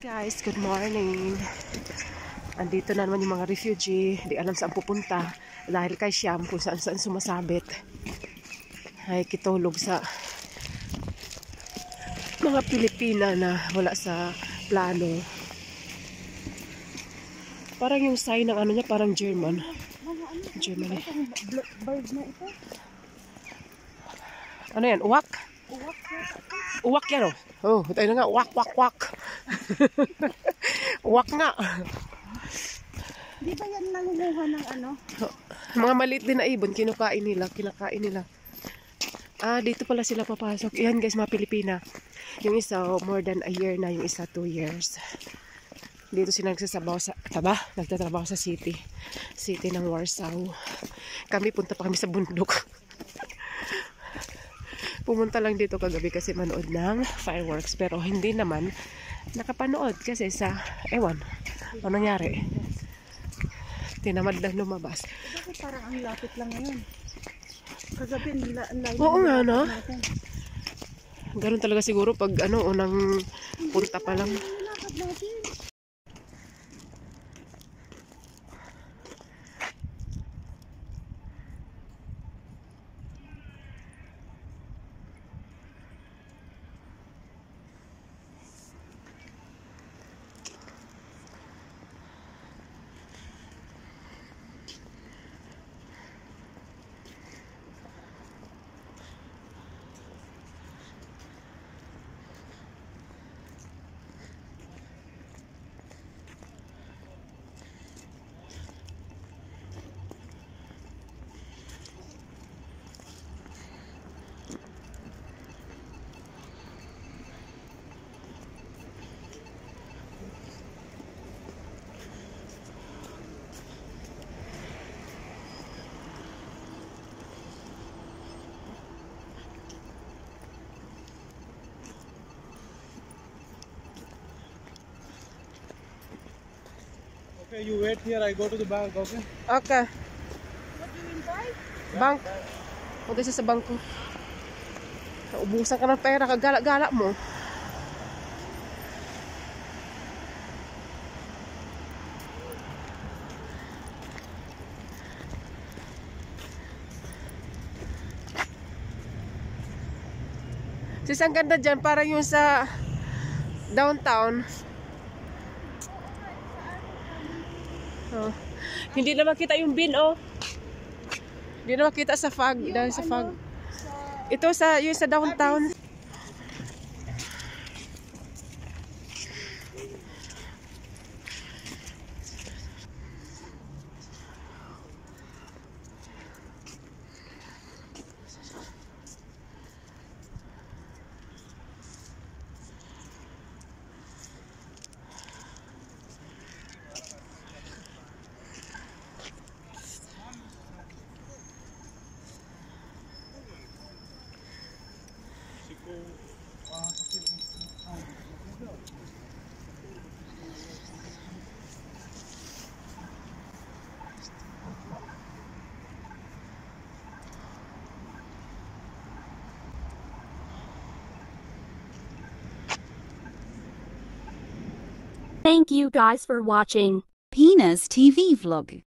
Guys, good morning. Andito na naman yung mga refugee. Di alam saan pupunta. Dahil kay Siam kung saan saan sumasabit. Ay kitulog sa mga Pilipina na wala sa plano. Parang yung sign ng ano niya, parang German. Germany. Bird na ito. Ano yan? Uwak? Uwak yan oh. Oh, tayo na nga. Uwak, wak, wak. Uwak nga. Di ba yan nangunguha ng ano? Mga maliit din na ibon, kinakain nila. Ah, dito pala sila papasok. Yan guys, mga Pilipina. Yung isa, more than a year na. Yung isa, 2 years. Dito sila nagtatrabaho sa city. City ng Warsaw. Kami, punta pa kami sa bundok. Pumunta lang dito kagabi kasi manood ng fireworks. Pero hindi naman nakapanood kasi sa, ewan, ano nangyari. Tinamad lang lumabas. Bakit parang ang lapit lang ngayon? Kagabi, oo nga, no? Ganun talaga siguro pag ano, unang punta pa lang. Lakad natin. Okay, you wait here. I go to the bank. Okay. Okay. What do you invite? Bank. Punta siya sa bangko. Ubusan ka ng pera, kagala-gala mo. Sis, ang ganda dyan, parang yung sa downtown. Oh. Hindi na makita yung bin, oh. Hindi na makita sa fog. Dahil sa fog. Ito sa, yung sa downtown. Thank you guys for watching Pina's TV vlog.